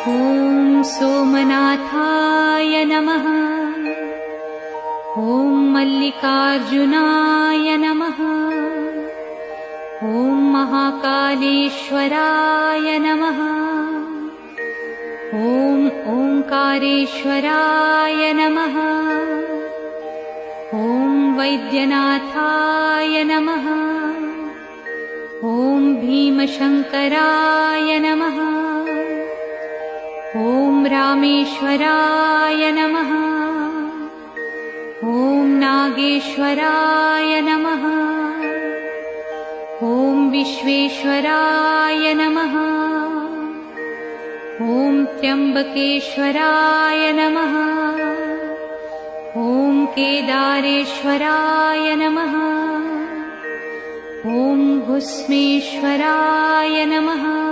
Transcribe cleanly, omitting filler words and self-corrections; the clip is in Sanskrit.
ॐ सोमनाथाय नमः। ॐ मल्लिकार्जुनाय नमः। ॐ महाकालेश्वराय नमः। ॐ ओंकारेश्वराय नमः। ॐ वैद्यनाथाय नमः। ॐ भीमशंकराय नमः। ॐ रामेश्वराय नमः। ॐ नागेश्वराय नमः। ॐ विश्वेश्वराय नमः। ॐ त्र्यंबकेश्वराय नमः। ॐ केदारेश्वराय नमः। ॐ भुस्मेश्वराय नमः।